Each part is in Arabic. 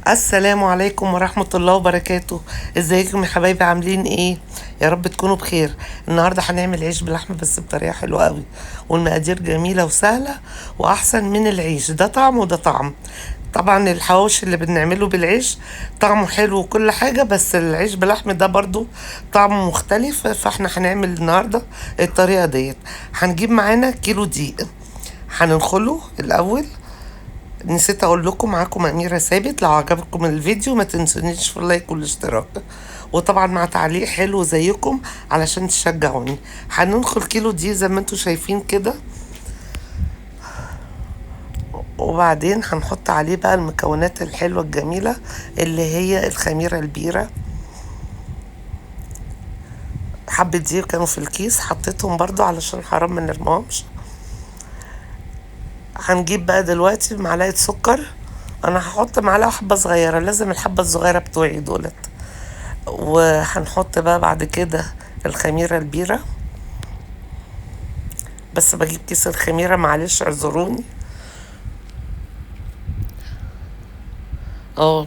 السلام عليكم ورحمة الله وبركاته. ازيكم يا حبايبي، عاملين ايه؟ يا رب تكونوا بخير. النهاردة هنعمل عيش بلحمة بس بطريقة حلوة قوي، والمقادير جميلة وسهلة واحسن من العيش. ده طعم وده طعم. طبعا الحواوشي اللي بنعمله بالعيش طعمه حلو وكل حاجة، بس العيش بلحمة ده برضو طعمه مختلف. فاحنا هنعمل النهاردة الطريقة ديت. هنجيب معانا كيلو دقيق، هننخله الاول. نسيت اقول لكم معاكم اميره ثابت. لو عجبكم الفيديو ما تنسونيش في اللايك والاشتراك، وطبعا مع تعليق حلو زيكم علشان تشجعوني. هننخل كيلو دي زي ما انتم شايفين كده، وبعدين هنحط عليه بقى المكونات الحلوه الجميله اللي هي الخميره البيره. حبة دي كانوا في الكيس، حطيتهم برضو علشان حرام ما نرميهمش. هنجيب بقى دلوقتي معلقه سكر. انا هحط معلقه حبه صغيره، لازم الحبه الصغيره بتوعي دولت. وهنحط بقى بعد كده الخميرة البيرة. بس بجيب كيس الخميرة، معلش اعذروني.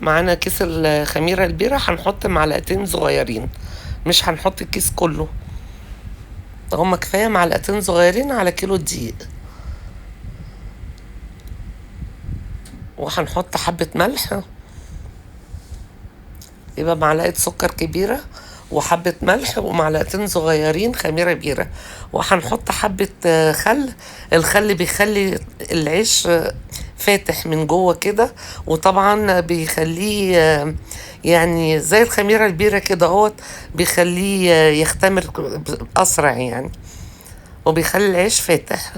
معانا كيس الخميرة البيرة، هنحط معلقتين صغيرين، مش هنحط الكيس كله. هما كفاية معلقتين صغيرين على كيلو دقيق. وهنحط حبة ملح، يبقى معلقة سكر كبيرة وحبة ملح ومعلقتين صغيرين خميرة بيرة. وهنحط حبة خل. الخل بيخلي العيش فاتح من جوه كده، وطبعا بيخليه يعني زي الخميرة البيرة كده اهوت، بيخليه يختمر أسرع يعني، وبيخلي العيش فاتح.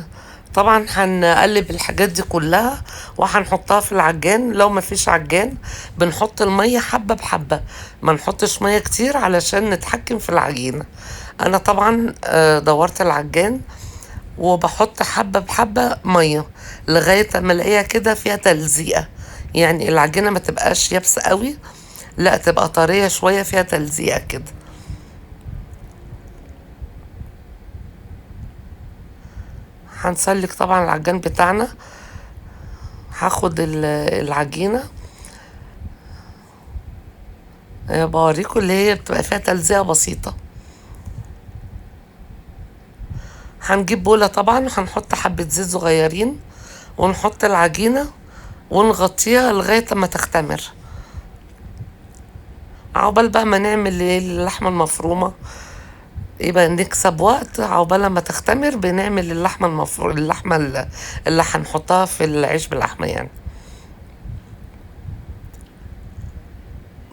طبعا هنقلب الحاجات دي كلها وهنحطها في العجان. لو ما فيش عجان بنحط المية حبة بحبة، ما نحطش مية كتير علشان نتحكم في العجينة. انا طبعا دورت العجان وبحط حبة بحبة مية لغاية ما الاقيها كده فيها تلزيقة، يعني العجينة ما تبقاش يابسة قوي، لا تبقى طرية شوية فيها تلزيقة كده. هنسلك طبعا العجان بتاعنا. هاخد العجينة، بوريكم اللي هي بتبقى فيها تلزيقة بسيطة. هنجيب بولة طبعا، وهنحط حبة زيت صغيرين، ونحط العجينة ونغطيها لغاية ما تختمر. عقبال بقى ما نعمل اللحمة المفرومة، يبقى نكسب وقت. عقبال ما تختمر بنعمل اللحمة المفرومة، اللحمة اللي هنحطها في العيش باللحمة يعني.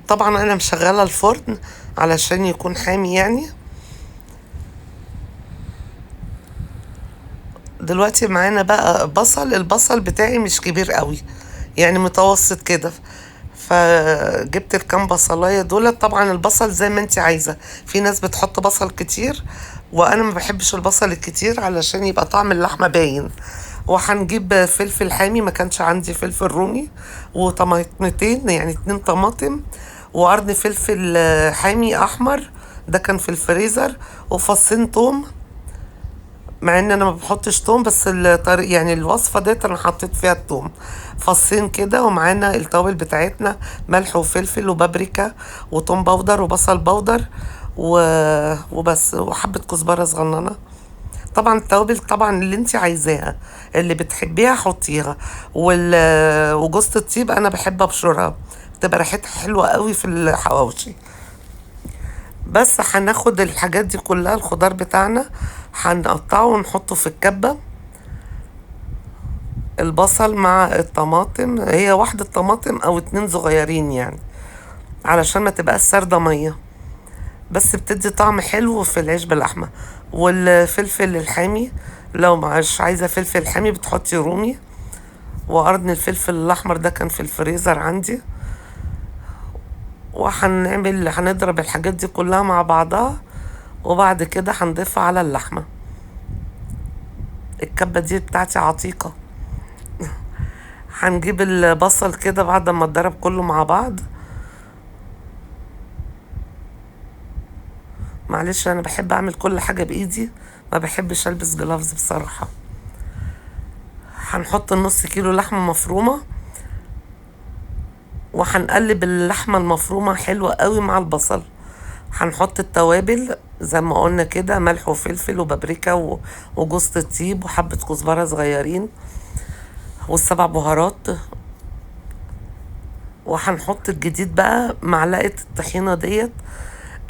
طبعا انا مشغلة الفرن علشان يكون حامي يعني. دلوقتي معانا بقى بصل. البصل بتاعي مش كبير قوي، يعني متوسط كده. فجبت الكام بصلايه دول. طبعا البصل زي ما انت عايزه، في ناس بتحط بصل كتير، وانا ما بحبش البصل الكتير علشان يبقى طعم اللحمه باين. وهنجيب فلفل حامي، ما كانش عندي فلفل رومي، وطماطمتين يعني 2 طماطم، وقرن فلفل حامي احمر ده كان في الفريزر، وفصين توم. مع ان انا ما بحطش توم، بس الطريق يعني الوصفه ديت انا حطيت فيها التوم. فصين كده. ومعانا التوابل بتاعتنا، ملح وفلفل وبابريكا وتوم باودر وبصل باودر وبس، وحبه كزبره صغننه. طبعا التوابل طبعا اللي انت عايزاها، اللي بتحبيها حطيها. وجوزة الطيب انا بحب ابشرها، بتبقى ريحتها حلوه قوي في الحواوشي. بس هناخد الحاجات دي كلها، الخضار بتاعنا هنقطعه ونحطه في الكبة. البصل مع الطماطم، هي واحدة طماطم او 2 صغيرين يعني، علشان ما تبقى ساردة مية، بس بتدي طعم حلو في العيش باللحمة. والفلفل الحامي، لو مش عايزة فلفل حامي بتحطي رومي. وقرن الفلفل الاحمر ده كان في الفريزر عندي. هنضرب الحاجات دي كلها مع بعضها، وبعد كده هنضيفها على اللحمة. الكبة دي بتاعتي عتيقة. هنجيب البصل كده بعد ما اتضرب كله مع بعض. معلش انا بحب اعمل كل حاجة بايدي، ما بحبش البس جلافز بصراحة. هنحط 0.5 كيلو لحمة مفرومة، وهنقلب اللحمة المفرومة حلوة قوي مع البصل. هنحط التوابل زي ما قلنا كده، ملح وفلفل وبابريكا وجوز الطيب وحبة كزبرة صغيرين والسبع بهارات. وهنحط الجديد بقى معلقة الطحينة ديت.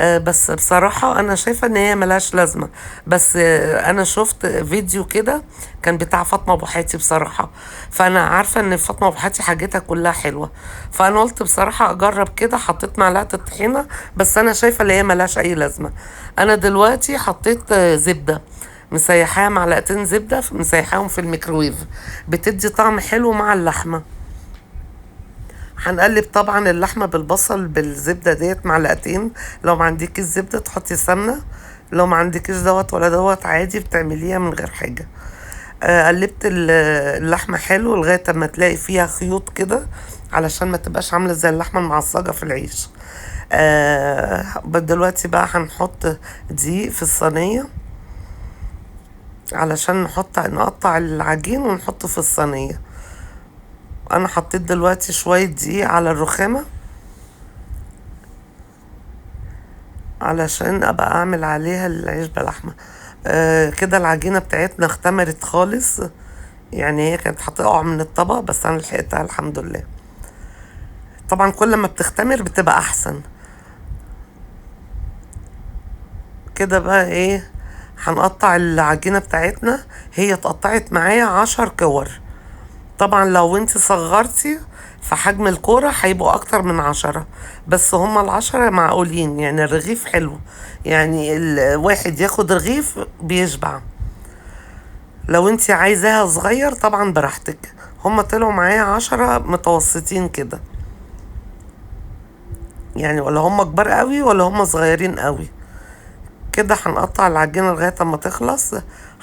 بس بصراحة أنا شايفة إن هي ملهاش لازمة. بس أنا شفت فيديو كده كان بتاع فاطمة أبو حاتي بصراحة، فأنا عارفة إن فاطمة أبو حاتي حاجتها كلها حلوة، فأنا قلت بصراحة أجرب كده. حطيت معلقة الطحينة، بس أنا شايفة إن هي ملهاش أي لازمة. أنا دلوقتي حطيت زبدة، مسيحاها معلقتين زبدة، مسيحاهم في الميكرويف، بتدي طعم حلو مع اللحمة. هنقلب طبعا اللحمة بالبصل بالزبدة ديت معلقتين. لو ما عندكيش زبدة تحطي سمنة، لو ما عندكيش دوت ولا دوت عادي بتعمليها من غير حاجة. قلبت اللحمة حلو لغاية ما تلاقي فيها خيوط كده، علشان ما تبقاش عاملة زي اللحمة المعصجة في العيش. دلوقتي بقى هنحط دقيق في الصينية علشان نقطع العجين ونحطه في الصينية. انا حطيت دلوقتي شوية دقيق على الرخامة علشان ابقى اعمل عليها العيش بلحمة. كده العجينة بتاعتنا اختمرت خالص، يعني هي كانت هتقع من الطبق بس انا لحقتها الحمد لله. طبعا كل ما بتختمر بتبقى احسن. كده بقى ايه، هنقطع العجينة بتاعتنا. هي اتقطعت معايا 10 كور. طبعا لو انت صغرتي في حجم الكورة هيبقوا اكتر من 10، بس هما ال10 معقولين، يعني الرغيف حلو، يعني الواحد ياخد رغيف بيشبع. لو انت عايزاها صغير طبعا براحتك. هما طلعوا معايا 10 متوسطين كده، يعني ولا هما كبار قوي ولا هما صغيرين قوي. كده هنقطع العجينة لغاية اما تخلص.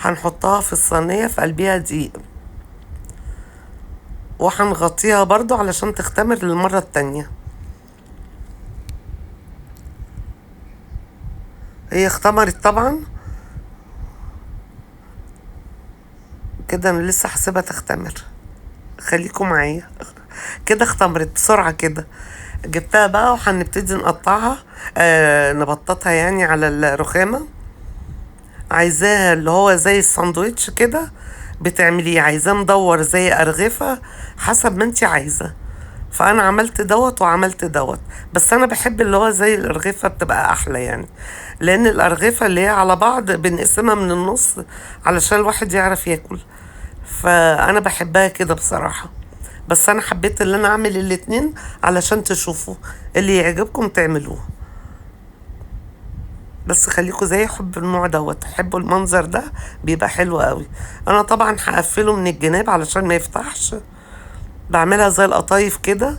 هنحطها في الصينية في قلبها دقيق، وهنغطيها برضو علشان تختمر للمرة التانية. هي اختمرت طبعا كده، انا لسه هسيبها تختمر، خليكم معايا. كده اختمرت بسرعة كده. جبتها بقى وهنبتدي نقطعها، نبططها يعني على الرخامة. عايزاها اللي هو زي الساندوتش كده بتعمليه، عايزاه مدور زي أرغفة حسب ما انت عايزة. فانا عملت دوت وعملت دوت، بس انا بحب اللي هو زي الارغفه بتبقى احلى يعني، لان الارغفه اللي هي على بعض بنقسمها من النص علشان الواحد يعرف ياكل، فانا بحبها كده بصراحه. بس انا حبيت اللي انا اعمل الاتنين علشان تشوفوا اللي يعجبكم تعملوه. بس خليكوا زي حب النوع دوت، تحبوا المنظر ده بيبقى حلو قوي. انا طبعا هقفله من الجناب علشان ما يفتحش، بعملها زي القطايف كده.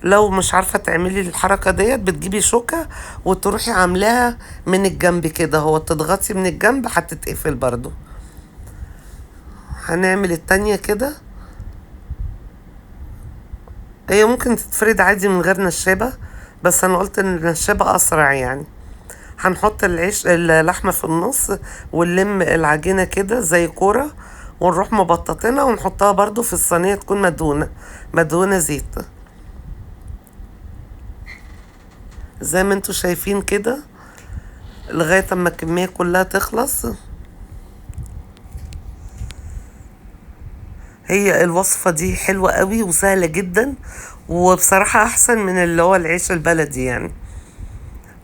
لو مش عارفة تعملي الحركة ديت بتجيبي شوكة وتروحي عاملاها من الجنب كده، هو تضغطي من الجنب هتتقفل برضو. هنعمل التانية كده. هي ممكن تتفرد عادي من غير نشابة، بس انا قلت ان النشابة اسرع يعني. هنحط اللحمة في النص ونلم العجينة كده زي كورة، ونروح مبططينها ونحطها برضو في الصينية تكون مدهونة زيت زي ما انتوا شايفين كده لغاية اما الكمية كلها تخلص. هي الوصفة دي حلوة قوي وسهلة جدا، وبصراحة احسن من اللي هو العيش البلدي يعني.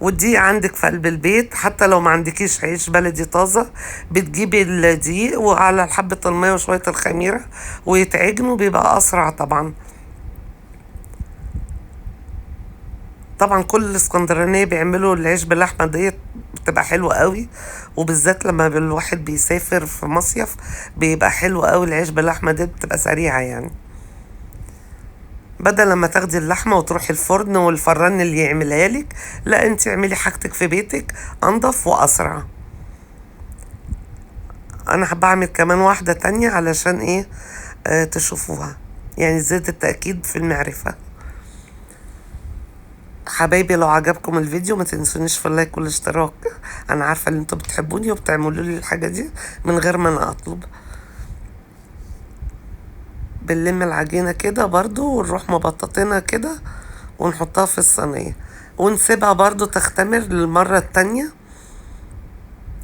والدقيق عندك في قلب البيت، حتى لو ما عندكيش عيش بلدي طازة بتجيبي الدقيق وعلى حبة المية وشوية الخميرة ويتعجنوا، بيبقى اسرع طبعا. طبعا كل الاسكندرانية بيعملوا العيش باللحمة ديت، بتبقى حلوة قوي، وبالذات لما الواحد بيسافر في مصيف بيبقى حلو قوي. العيش باللحمة دي بتبقى سريعة يعني، بدل لما تاخدي اللحمة وتروحي الفرن والفران اللي يعملها لك، لا انت اعملي حاجتك في بيتك انضف واسرع. انا حابة اعمل كمان واحدة تانية علشان ايه، تشوفوها، يعني زيادة التأكيد في المعرفة. حبايبي لو عجبكم الفيديو ما تنسونيش في اللايك والاشتراك، انا عارفة ان انتوا بتحبوني وبتعملوا لي الحاجة دي من غير ما انا اطلب. بنلم العجينة كده برضو ونروح مبططينها كده ونحطها في الصينية ونسيبها برضو تختمر للمرة التانية.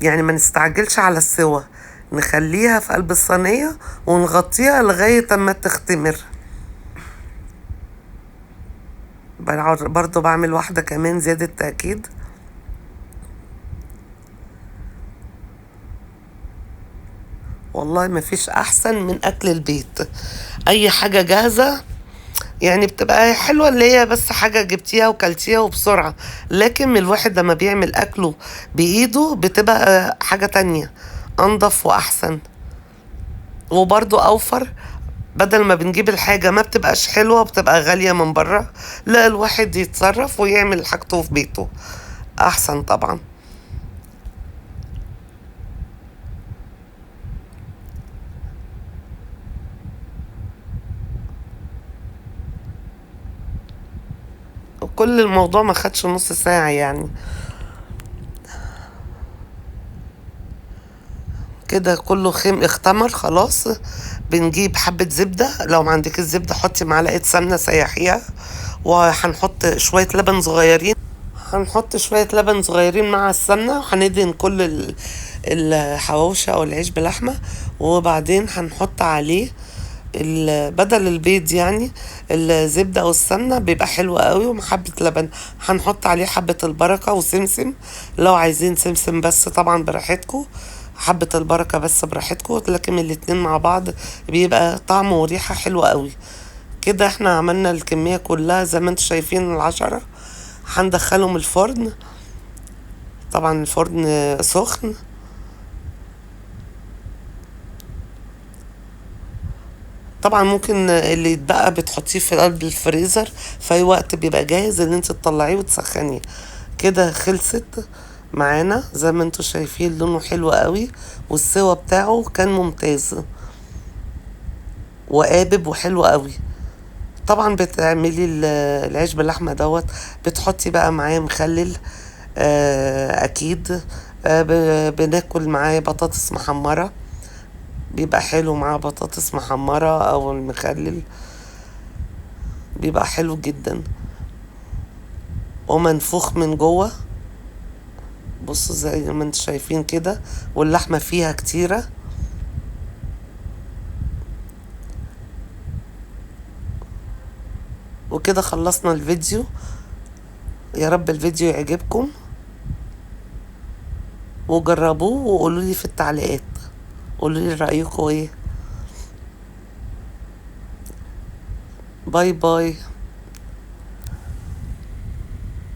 يعني ما نستعجلش على السوا، نخليها في قلب الصينية ونغطيها لغاية اما تختمر. برضو بعمل واحدة كمان زيادة تأكيد. والله ما فيش احسن من اكل البيت. اي حاجة جاهزة يعني بتبقى حلوة، اللي هي بس حاجة جبتيها وكلتيها وبسرعة، لكن من الواحد لما بيعمل اكله بايده بتبقى حاجة تانية، انضف واحسن وبرضو اوفر. بدل ما بنجيب الحاجة ما بتبقاش حلوة، بتبقى غالية من بره، لا الواحد يتصرف ويعمل حاجته في بيته احسن طبعا. وكل الموضوع ما خدش نص ساعة يعني. كده كله اختمر خلاص. بنجيب حبة زبدة، لو ما عندك الزبدة حطي معلقة سمنة سيحيها، وهنحط شوية لبن صغيرين. هنحط شوية لبن صغيرين مع السمنة، وهندهن كل الحواوشي أو العيش بلحمة. وبعدين هنحط عليه بدل البيض يعني الزبدة أو السمنة، بيبقى حلو قوي، ومحبة لبن. هنحط عليه حبة البركة وسمسم، لو عايزين سمسم بس طبعا براحتكم، حبة البركة بس براحتكم، لكن الاتنين مع بعض بيبقى طعم وريحة حلوة قوي. كده احنا عملنا الكمية كلها زي ما انتم شايفين ال10. هندخلهم الفرن، طبعا الفرن سخن. طبعا ممكن اللي يتبقى بتحطيه في قلب الفريزر، في اي وقت بيبقى جاهز ان انت تطلعيه وتسخنيه. كده خلصت معانا زي ما انتم شايفين، لونه حلو قوي والسوا بتاعه كان ممتاز وقابب وحلو قوي. طبعا بتعملي العيش باللحمه دوت، بتحطي بقى معاه مخلل. اكيد. بناكل معاه بطاطس محمره، بيبقى حلو معاه بطاطس محمره او المخلل، بيبقى حلو جدا ومنفوخ من جوه. بصوا زي ما انتم شايفين كده، واللحمه فيها كتيره. وكده خلصنا الفيديو. يا رب الفيديو يعجبكم، وجربوه وقولوا لي في التعليقات، قولوا لي رأيكم ايه. باي باي.